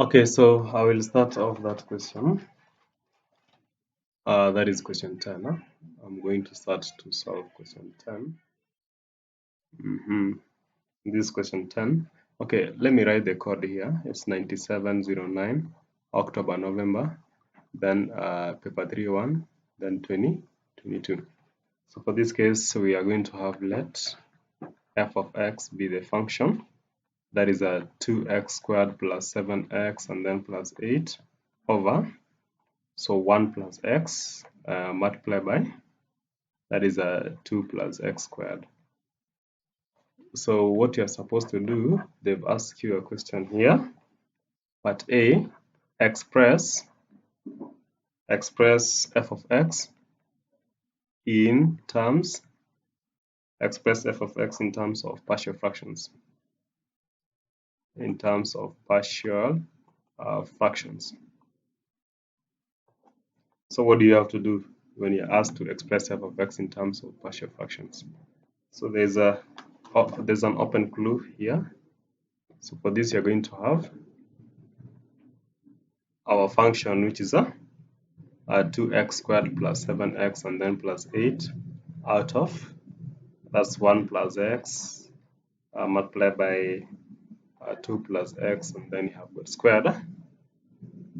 Okay, so I will start off that question. That is question 10. Huh? I'm going to start to solve question 10. This is question 10. Okay, let me write the code here. It's 9709, October, November, then paper 3-1, then 2022. So for this case, we are going to have let f of x be the function. That is a 2x squared plus 7x and then plus 8 over. So 1 plus x multiplied by, that is a 2 plus x squared. So what you're supposed to do, they've asked you a question here. Part A, express f of x in terms, express f of x in terms of partial fractions. In terms of partial fractions. So what do you have to do when you're asked to express f of x in terms of partial fractions? So there's an open clue here. So for this, you're going to have our function, which is a 2x squared plus 7x and then plus 8 out of, that's 1 plus x multiplied by 2 plus x, and then you have got squared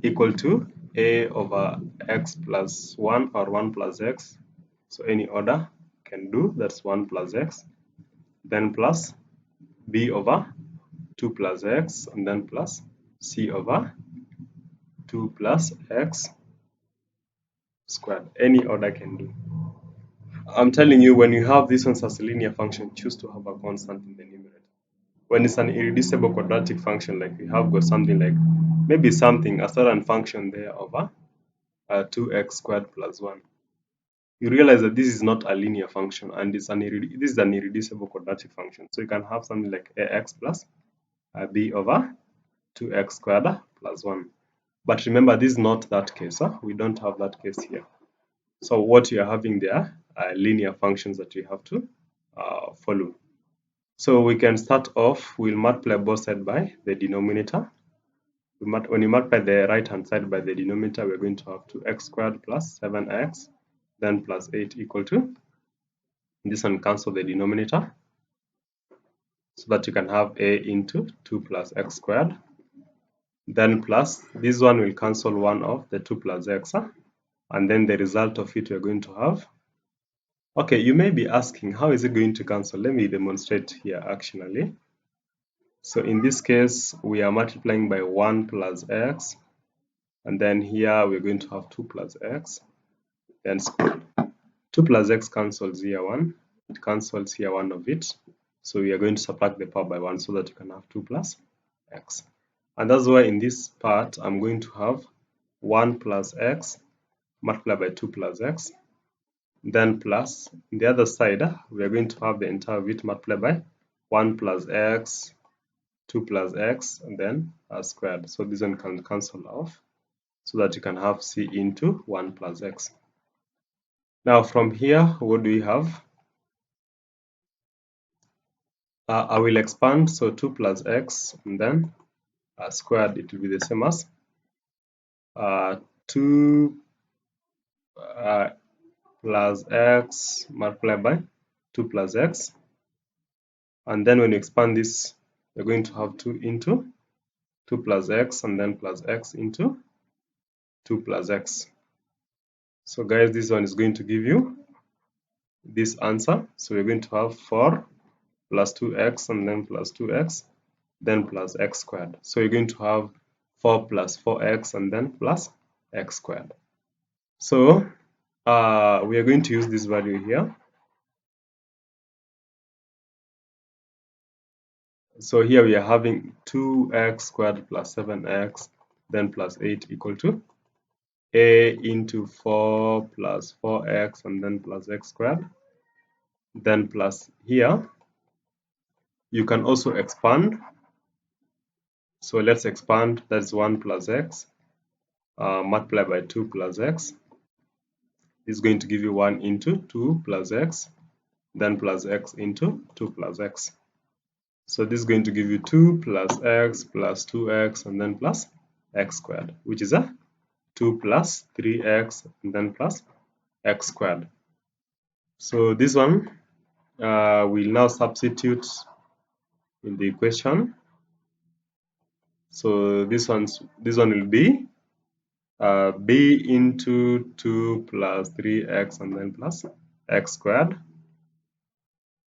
equal to a over x plus 1 or 1 plus x. So any order can do, that's 1 plus x, then plus b over 2 plus x, and then plus c over 2 plus x squared. Any order can do. I'm telling you, when you have this one as a linear function, choose to have a constant in the numerator. When it's an irreducible quadratic function, like we have got something like maybe a certain function there over 2x squared plus 1. You realize that this is not a linear function, and this is an irreducible quadratic function. So you can have something like ax plus b over 2x squared plus 1. But remember, this is not that case. We don't have that case here. So what you are having there are linear functions that you have to follow. So we can start off, we'll multiply both sides by the denominator. When you multiply the right hand side by the denominator, we're going to have 2x squared plus 7x, then plus 8 equal to, this one cancel the denominator, so that you can have a into 2 plus x squared, then plus, this one will cancel one of the 2 plus x, and then the result of it we're going to have. Okay, you may be asking, how is it going to cancel? Let me demonstrate here actually. So in this case, we are multiplying by 1 plus x, and then here we're going to have 2 plus x, then 2 plus x cancels here 1, it cancels here 1 of it, so we are going to subtract the power by 1 so that you can have 2 plus x. And that's why in this part, I'm going to have 1 plus x multiplied by 2 plus x, then plus, on the other side, we are going to have the entire of it multiplied by 1 plus x, 2 plus x, and then squared. So this one can cancel off so that you can have c into 1 plus x. Now from here, what do we have? I will expand, so 2 plus x, and then squared, it will be the same as 2 plus x multiplied by 2 plus x. And then when you expand this, you're going to have 2 into 2 plus x, and then plus x into 2 plus x. So guys, this one is going to give you this answer. So we're going to have 4 plus 2x, and then plus 2x, then plus x squared. So you're going to have 4 plus 4x, and then plus x squared. So we are going to use this value here. So here we are having 2x squared plus 7x, then plus 8 equal to a into 4 plus 4x, and then plus x squared, then plus here. You can also expand. So let's expand, that's 1 plus x multiplied by 2 plus x. This is going to give you 1 into 2 plus x, then plus x into 2 plus x. So this is going to give you 2 plus x plus 2x, and then plus x squared, which is a 2 plus 3x and then plus x squared. So this one we'll now substitute in the equation. So this one will be b into 2 plus 3x and then plus x squared.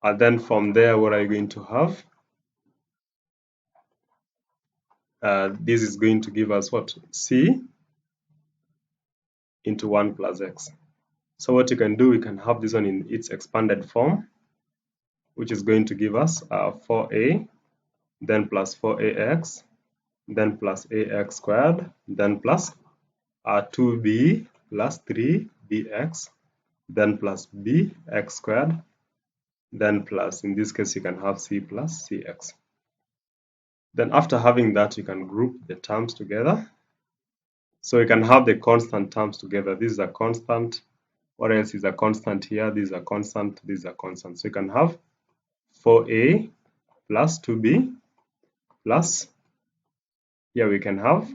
And then from there, what are you going to have? This is going to give us what? C into 1 plus x. So what you can do, we can have this one in its expanded form, which is going to give us 4a, then plus 4ax, then plus ax squared, then plus 2b plus 3bx, then plus bx squared, then plus, in this case, you can have c plus cx. Then after having that, you can group the terms together. So you can have the constant terms together. This is a constant. What else is a constant here? This is a constant. This is a constant. So you can have 4a plus 2b plus, here we can have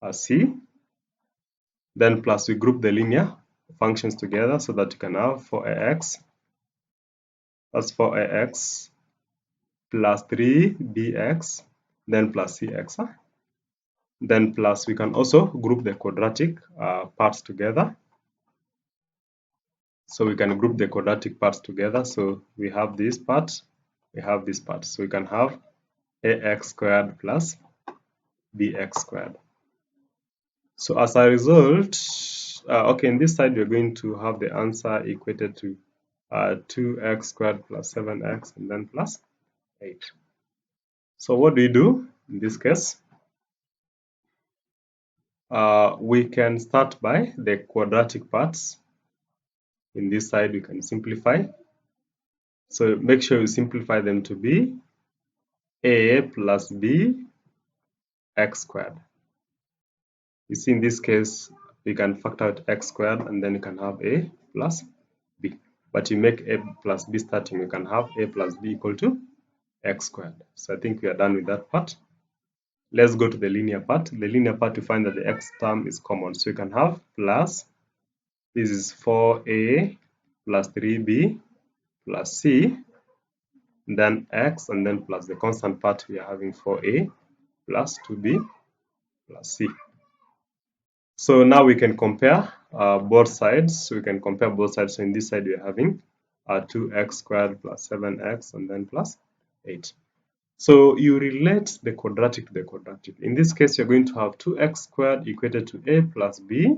a c. Then plus we group the linear functions together so that you can have 4ax. That's 4ax plus 3bx, then plus cx. Then plus we can also group the quadratic parts together. So we can group the quadratic parts together. So we have this part, we have this part. So we can have ax squared plus bx squared. So as a result, okay, in this side we're going to have the answer equated to 2x squared plus 7x and then plus 8. So what do we do in this case? We can start by the quadratic parts. In this side we can simplify. So make sure you simplify them to be a plus b x squared. You see, in this case, we can factor out x squared and then you can have a plus b. But you make a plus b starting, you can have a plus b equal to x squared. So I think we are done with that part. Let's go to the linear part. The linear part, you find that the x term is common. So you can have plus, this is 4a plus 3b plus c, then x, and then plus the constant part, we are having 4a plus 2b plus c. So now we can compare both sides. So we can compare both sides. So in this side we are having 2x squared plus 7x and then plus 8. So you relate the quadratic to the quadratic. In this case, you're going to have 2x squared equated to a plus b,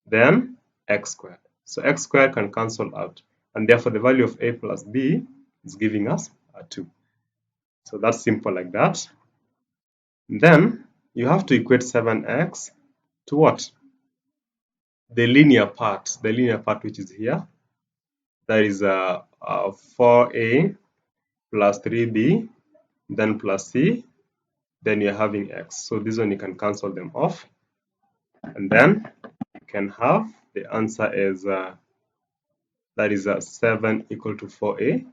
then x squared. So x squared can cancel out, and therefore the value of a plus b is giving us a 2. So that's simple like that. Then you have to equate 7x to what? The linear part which is here. That is 4a plus 3b, then plus c, then you're having x. So this one you can cancel them off, and then you can have the answer as that is 7 equal to 4a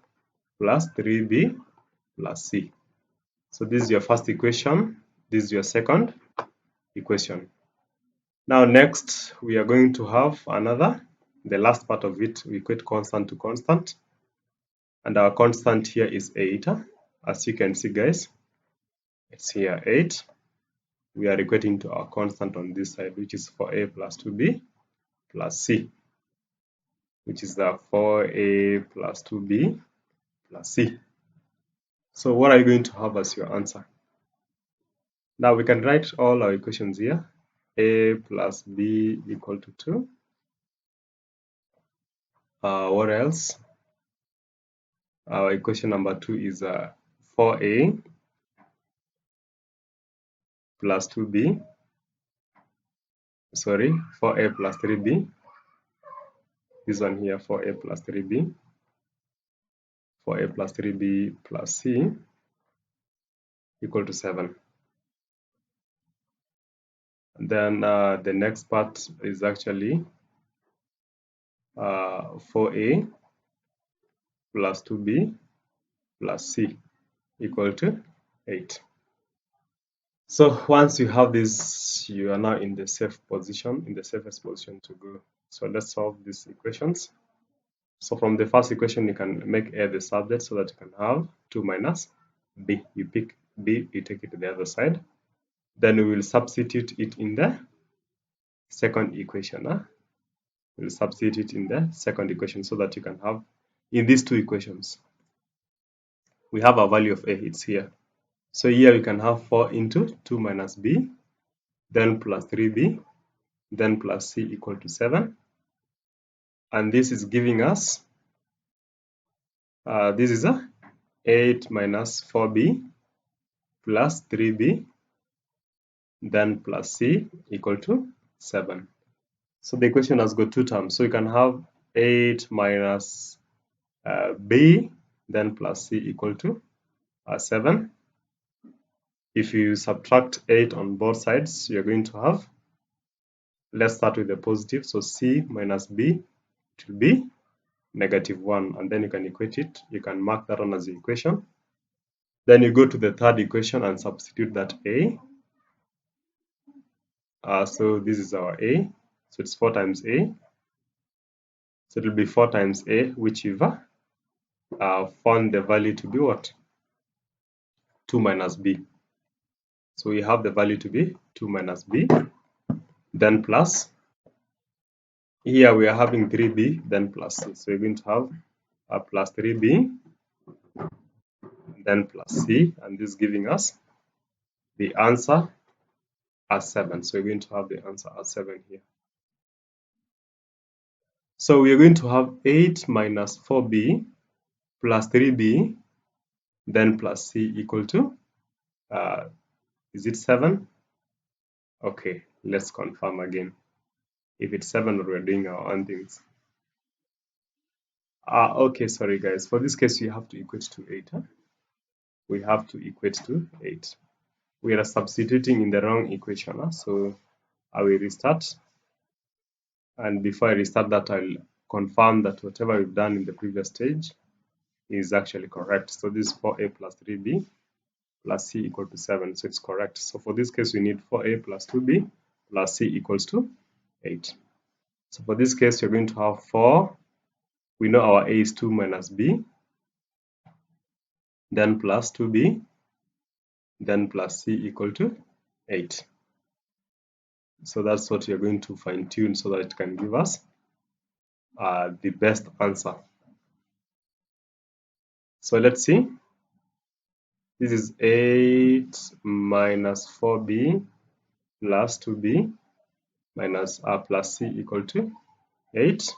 plus 3b plus c. So this is your first equation. This is your second equation. Now next we are going to have another, the last part of it, we equate constant to constant, and our constant here is 8. As you can see, guys, it's here 8. We are equating to our constant on this side, which is 4a plus 2b plus c, which is the 4a plus 2b plus c. So what are you going to have as your answer? Now we can write all our equations here. A plus b equal to 2. What else? Our equation number 2 is 4a plus 2b, sorry, 4a plus 3b. This one here, 4a plus 3b, 4a plus 3b plus c equal to 7. And then the next part is actually 4a plus 2b plus c equal to 8. So once you have this, you are now in the safest position to go. So let's solve these equations. So from the first equation, you can make A the subject so that you can have 2 minus B. You pick B, you take it to the other side. Then we will substitute it in the second equation. We'll substitute it in the second equation so that you can have, in these two equations, we have a value of A, it's here. So here we can have 4 into 2 minus B, then plus 3B, then plus C equal to 7. And this is giving us, this is a 8 minus 4B plus 3B, then plus C equal to 7. So the equation has got two terms. So you can have 8 minus B, then plus C equal to 7. If you subtract 8 on both sides, you're going to have, let's start with the positive. So C minus B, it will be -1. And then you can equate it. You can mark that one as the equation. Then you go to the third equation and substitute that A. So this is our A. So it's 4 times A. So it will be 4 times A, which you've found the value to be what? 2 minus B. So we have the value to be 2 minus B. Then plus, here we are having 3B, then plus C. So we're going to have a plus 3B, then plus C, and this is giving us the answer as 7. So we're going to have the answer as 7 here. So we are going to have 8 minus 4B plus 3B, then plus C equal to, is it 7? Okay, let's confirm again. If it's 7, we're doing our own things. Okay, sorry guys. For this case, you have to equate to 8. We have to equate to 8. We are substituting in the wrong equation. So I will restart. And before I restart that, I'll confirm that whatever we've done in the previous stage is actually correct. So this is 4A plus 3B plus C equal to 7. So it's correct. So for this case, we need 4A plus 2B plus C equals to 8. So for this case, you're going to have 4. We know our A is 2 minus B, then plus 2B, then plus C equal to 8. So that's what you're going to fine tune so that it can give us the best answer. So let's see. This is 8 minus 4B plus 2B minus plus C equal to 8.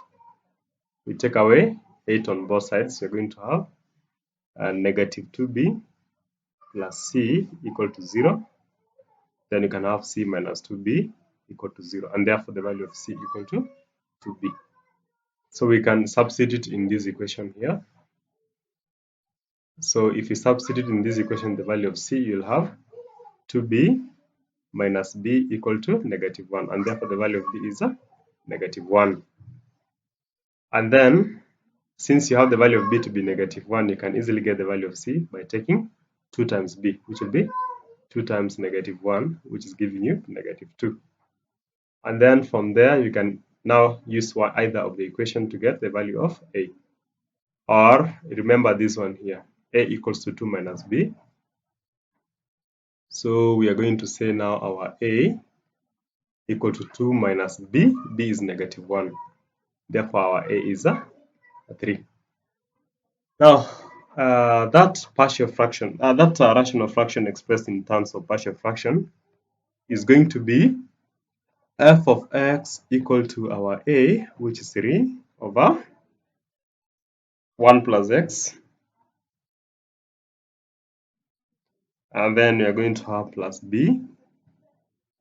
We take away 8 on both sides. You're going to have negative 2B plus C equal to 0. Then you can have C minus 2B equal to 0. And therefore, the value of C equal to 2B. So we can substitute in this equation here. So if you substitute in this equation the value of C, you'll have 2B minus B equal to -1. And therefore, the value of B is -1. And then, since you have the value of B to be -1, you can easily get the value of C by taking 2 times B, which will be 2 times -1, which is giving you -2. And then from there, you can now use either of the equation to get the value of A. Or remember this one here, A equals to 2 minus B. So we are going to say now our A equal to 2 minus B. B is -1. Therefore, our A is a 3. Now, that partial fraction, that rational fraction expressed in terms of partial fraction is going to be f of x equal to our A, which is 3 over 1 plus x. And then we are going to have plus B,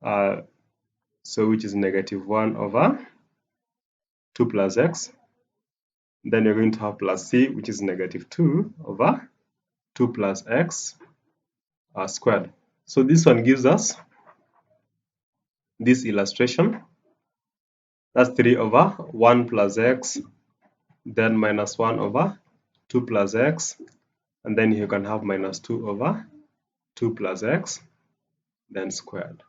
so which is -1 over 2 plus x. Then you're going to have plus C, which is -2 over 2 plus x squared. So this one gives us this illustration. That's 3 over 1 plus x, then -1 over 2 plus x, and then you can have -2 over 2 plus x, then squared.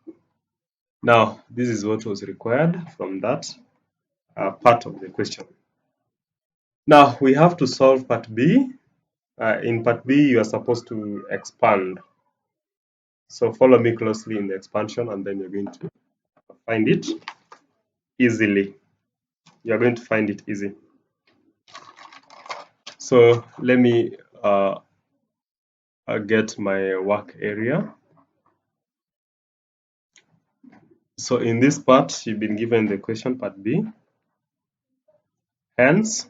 Now, this is what was required from that part of the question. Now, we have to solve part B. In part B, you are supposed to expand. So follow me closely in the expansion, and then you're going to find it easily. You're going to find it easy. So let me get my work area. So in this part, you've been given the question part B. Hence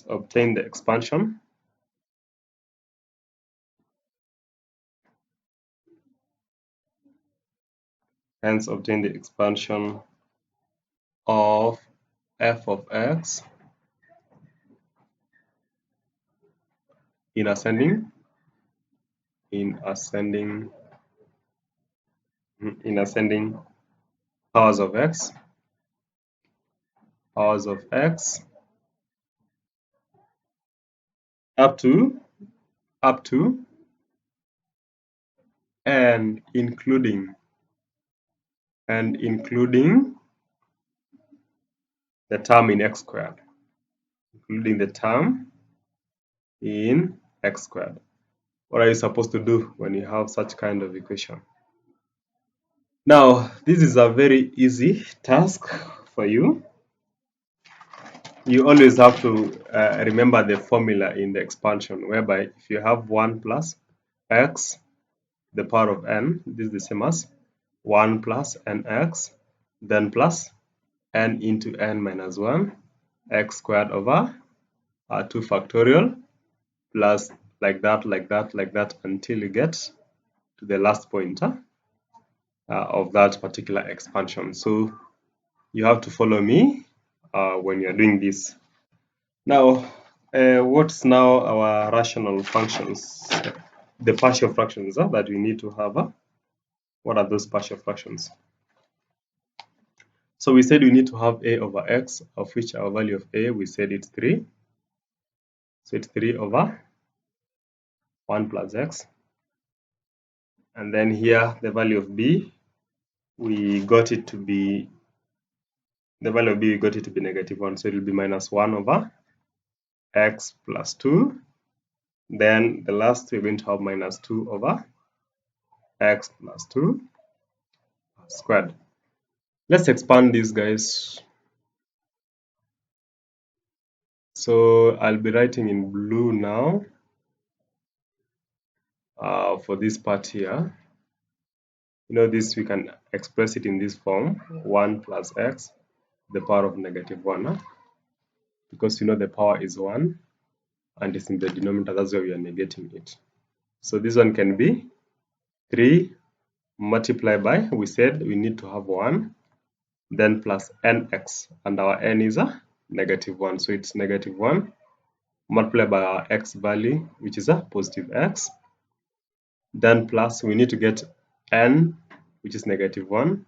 obtain the expansion. Hence obtain the expansion of f of x in ascending powers of x up to and including the term in x squared. Including the term in x squared. What are you supposed to do when you have such kind of equation? Now, this is a very easy task for you. You always have to remember the formula in the expansion, whereby if you have 1 plus x, the power of n, this is the same as 1 plus nx, then plus n into n minus 1, x squared over 2 factorial, plus like that, until you get to the last pointer of that particular expansion. So you have to follow me when you're doing this. Now, what's now our rational functions? The partial fractions that we need to have. What are those partial fractions? So we said we need to have a over x, of which our value of a, we said it's 3. So it's 3 over 1 plus x. And then here, the value of b, we got it to be negative 1. So it will be minus 1 over x plus 2. Then the last, we're going to have minus 2 over x plus 2 squared. Let's expand these guys. So I'll be writing in blue now for this part here. You know, this we can express it in this form, 1 plus x, the power of negative 1. Because you know the power is 1 and it's in the denominator, that's why we are negating it. So this one can be 3 multiplied by, we said we need to have 1, then plus nx, and our n is a negative 1. So it's negative 1 multiplied by our x value, which is a positive x. Then plus, we need to get n, which is negative 1,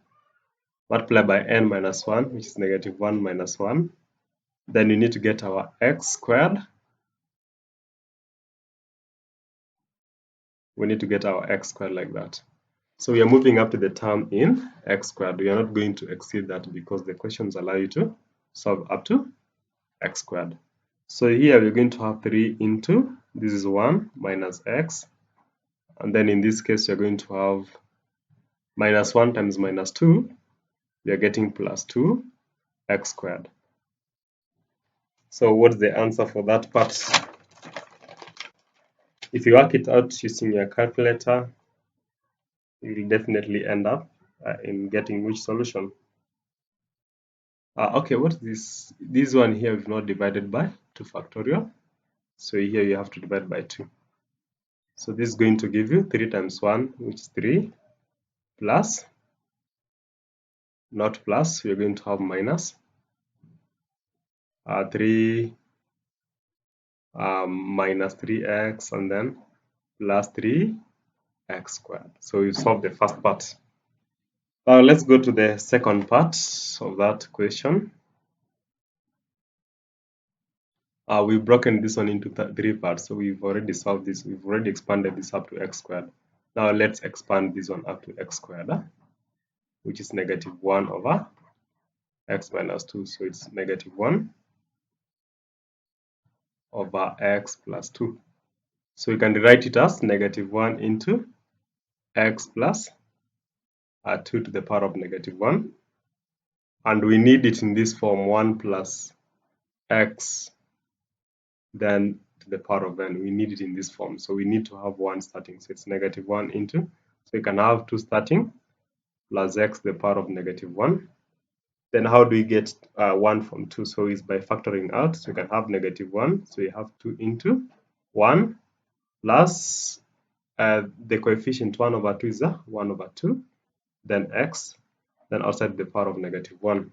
multiplied by n minus 1, which is negative 1 minus 1. Then we need to get our x squared. We need to get our x squared like that. So we are moving up to the term in x squared. We are not going to exceed that because the questions allow you to solve up to x squared. So here we're going to have 3 into, this is 1 minus x. And then in this case, you're going to have minus 1 times minus 2. We are getting plus 2 x squared. So what's the answer for that part? If you work it out using your calculator, you will definitely end up in getting which solution? Okay, what's this? This one here we've not divided by 2 factorial. So here you have to divide by 2. So this is going to give you 3 times 1, which is 3, plus, not plus, we're going to have minus 3 minus 3x, and then plus 3x squared. So you solve the first part. Now let's go to the second part of that question. We've broken this one into 3 parts, so we've already solved this. We've already expanded this up to x squared. Now let's expand this one up to x squared, which is negative 1 over x minus 2. So it's negative 1 over x plus 2. So we can rewrite it as negative 1 into x plus 2 to the power of negative 1. And we need it in this form, 1 plus x then to the power of n. We need it in this form. So we need to have 1 starting. So it's negative 1 into, so we can have 2 starting plus x to the power of negative 1. Then how do we get 1 from 2? So it's by factoring out. So we can have negative 1. So we have 2 into 1 plus the coefficient 1 over 2 is 1 over 2. Then x, then outside the power of negative 1.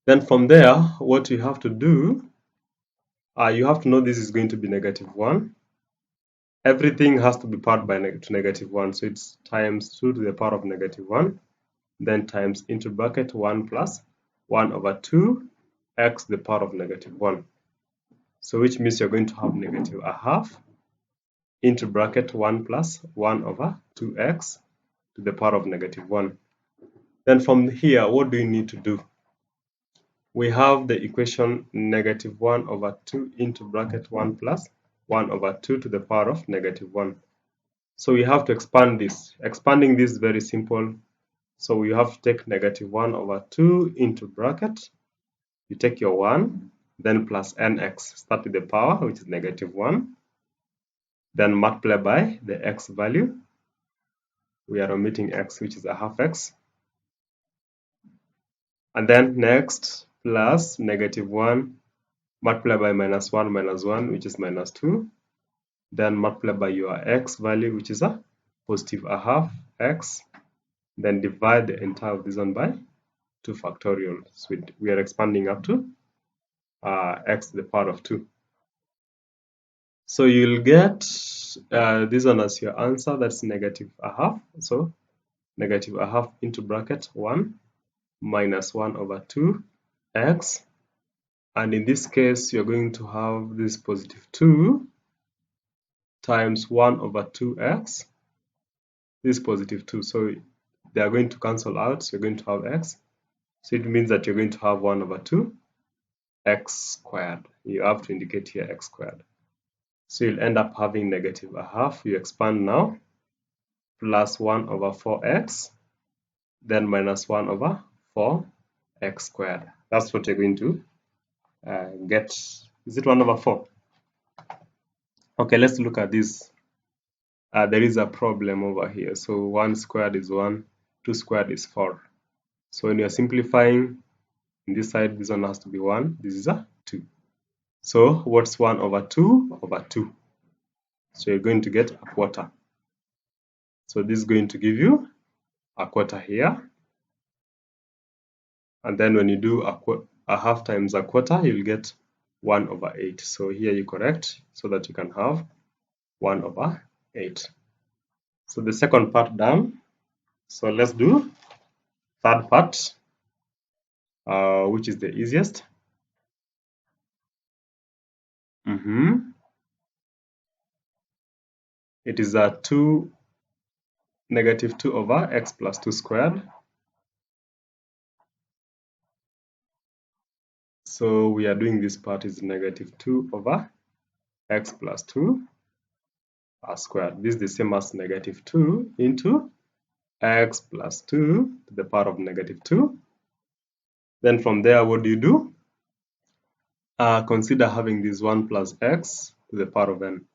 Then from there, what you have to do, you have to know this is going to be negative 1. Everything has to be powered by to negative 1. So it's times 2 to the power of negative 1. Then times into bracket 1 plus 1 over 2 x to the power of negative 1. So which means you're going to have negative a half into bracket 1 plus 1 over 2x to the power of negative 1. Then from here, what do you need to do? We have the equation negative 1 over 2 into bracket 1 plus 1 over 2 to the power of negative 1. So we have to expand this. Expanding this is very simple. So you have to take negative 1 over 2 into bracket. You take your 1, then plus nx. Start with the power, which is negative 1. Then multiply by the x value. We are omitting x, which is a half x. And then next, plus negative 1, multiply by minus 1, which is minus 2. Then multiply by your x value, which is a positive a half x. Then divide the entire of this one by 2 factorial. So we are expanding up to x to the power of 2. So you'll get this one as your answer, that's negative a half. So negative a half into bracket 1 minus 1 over 2 x. And in this case, you're going to have this positive 2 times 1 over 2x. This positive 2. So they are going to cancel out. So you're going to have x. So it means that you're going to have 1 over 2 x squared. You have to indicate here x squared. So you'll end up having negative a half. You expand now, plus 1 over 4x, then minus 1 over 4x squared. That's what you're going to get. Is it 1 over 4? Okay, let's look at this. There is a problem over here. So 1 squared is 1, 2 squared is 4. So when you're simplifying, in this side, this one has to be 1. This is a 2. So what's 1 over 2 over 2? So you're going to get a quarter. So this is going to give you a quarter here. And then when you do a half times a quarter, you'll get 1 over 8. So here you correct so that you can have 1 over 8. So the second part done. So let's do third part, which is the easiest. It is a negative 2 over x plus 2 squared. So we are doing this part is negative 2 over x plus 2 squared. This is the same as negative 2 into x plus 2 to the power of negative 2. Then from there, what do you do? Consider having this 1 plus x to the power of n.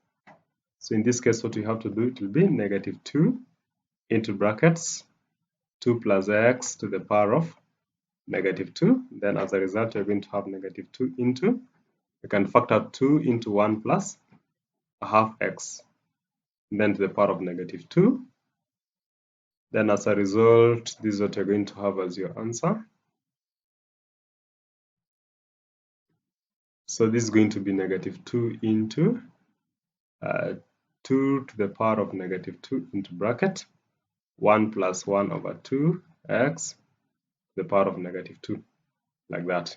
So in this case, what you have to do, it will be negative 2 into brackets 2 plus x to the power of negative 2. Then as a result, you're going to have negative 2 into, you can factor 2 into 1 plus a half x, then to the power of negative 2. Then as a result, this is what you're going to have as your answer. So this is going to be negative 2 into 2 to the power of negative 2 into bracket 1 plus 1 over 2x to the power of negative 2, like that.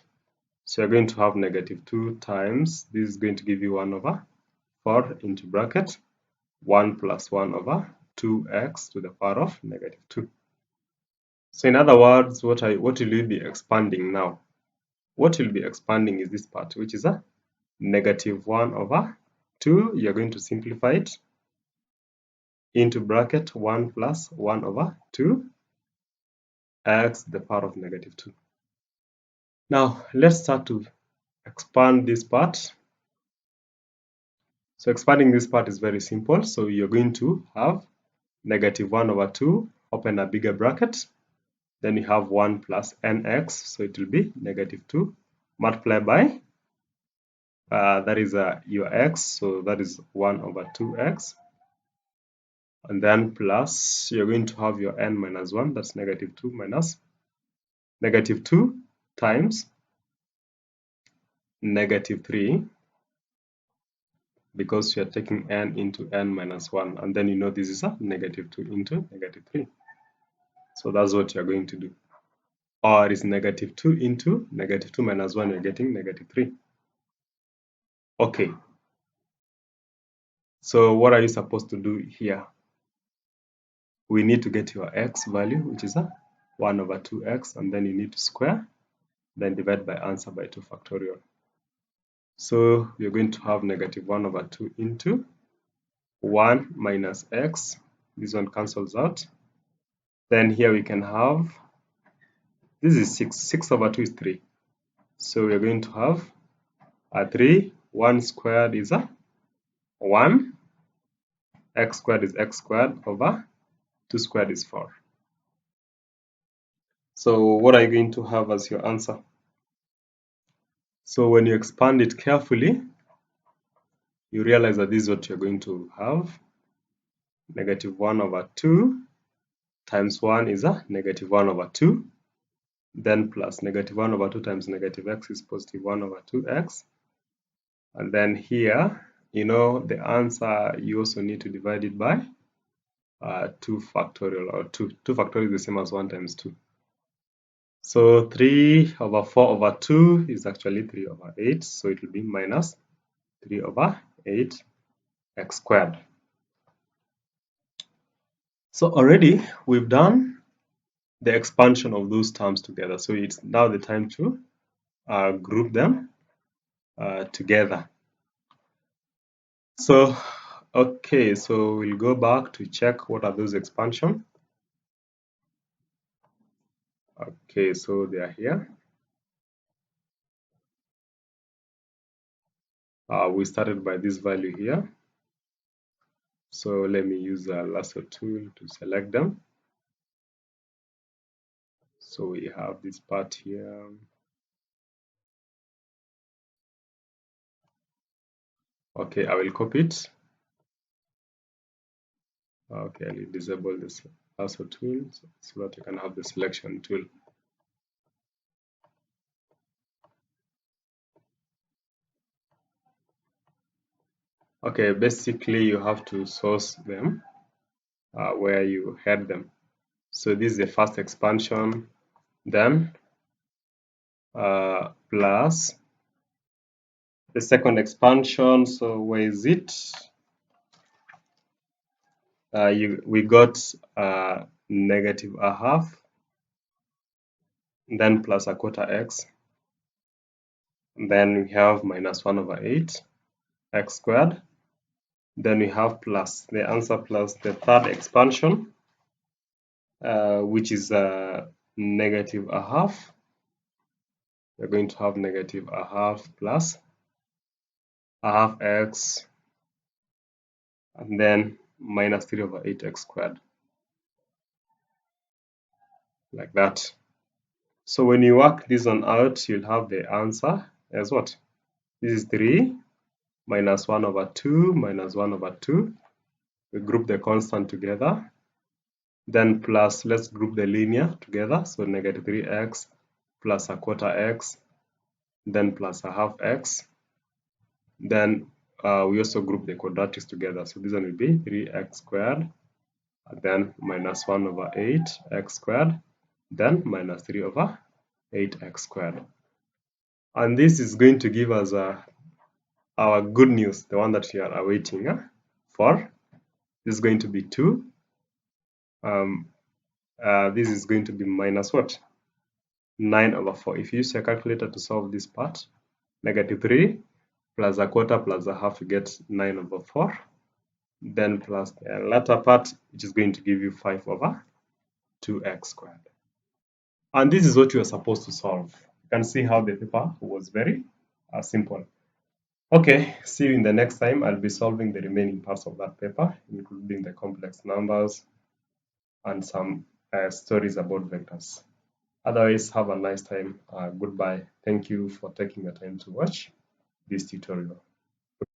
So you're going to have negative 2 times, this is going to give you 1 over 4 into bracket 1 plus 1 over 2x to the power of negative 2. So in other words, what will you be expanding now? What you'll be expanding is this part, which is a negative 1 over 2. You're going to simplify it into bracket 1 plus 1 over 2 x to the power of negative 2. Now let's start to expand this part. So expanding this part is very simple. So you're going to have negative 1 over 2, open a bigger bracket. Then you have 1 plus nx, so it will be negative 2 multiplied by, that is your x, so that is 1 over 2x. And then plus, you're going to have your n minus 1, that's negative 2 minus negative 2 times negative 3, because you're taking n into n minus 1, and then you know this is a negative 2 into negative 3. So that's what you're going to do. Or is negative 2 into negative 2 minus 1, you're getting negative 3. Okay. So what are you supposed to do here? We need to get your x value, which is a 1 over 2x, and then you need to square, then divide by answer by 2 factorial. So we're going to have negative 1 over 2 into 1 minus x. This one cancels out. Then here we can have, this is 6. 6 over 2 is 3. So we're going to have a 3. 1 squared is a 1. X squared is x squared over 2 squared is 4. So what are you going to have as your answer? So when you expand it carefully, you realize that this is what you're going to have. Negative 1 over 2 times 1 is a negative 1 over 2. Then plus negative 1 over 2 times negative x is positive 1 over 2x. And then here, you know, the answer, you also need to divide it by 2 factorial, or 2. 2 factorial is the same as 1 times 2. So 3 over 4 over 2 is actually 3 over 8. So it will be minus 3 over 8 x squared. So already we've done the expansion of those terms together. So it's now the time to group them together. So, okay, so we'll go back to check what are those expansion. Okay, so they are here. We started by this value here. So let me use a lasso tool to select them. So we have this part here. Okay, I will copy it. Okay, I'll disable this lasso tool so that you can have the selection tool. Okay, basically you have to source them where you had them. So this is the first expansion, then plus the second expansion. So where is it? We got negative a half, then plus a quarter x, then we have minus 1 over 8 x squared, then we have plus the answer plus the third expansion, which is negative a half. We're going to have negative a half plus a half x, and then minus 3 over 8x squared, like that. So when you work this one out, you'll have the answer as what? This is 3 minus 1 over 2 minus 1 over 2. We group the constant together. Then plus, let's group the linear together. So negative 3x plus a quarter x, then plus a half x. Then we also group the quadratics together. So this one will be 3x squared, and then minus 1 over 8x squared, then minus 3 over 8x squared. And this is going to give us our good news, the one that you are awaiting for. This is going to be 2. Um, this is going to be minus what? 9 over 4. If you use your calculator to solve this part, negative 3 plus a quarter plus a half, you get 9 over 4. Then plus the latter part, which is going to give you 5 over 2x squared. And this is what you are supposed to solve. You can see how the paper was very simple. Okay, see you in the next time. I'll be solving the remaining parts of that paper, including the complex numbers and some stories about vectors. Otherwise, have a nice time. Goodbye. Thank you for taking the time to watch this tutorial.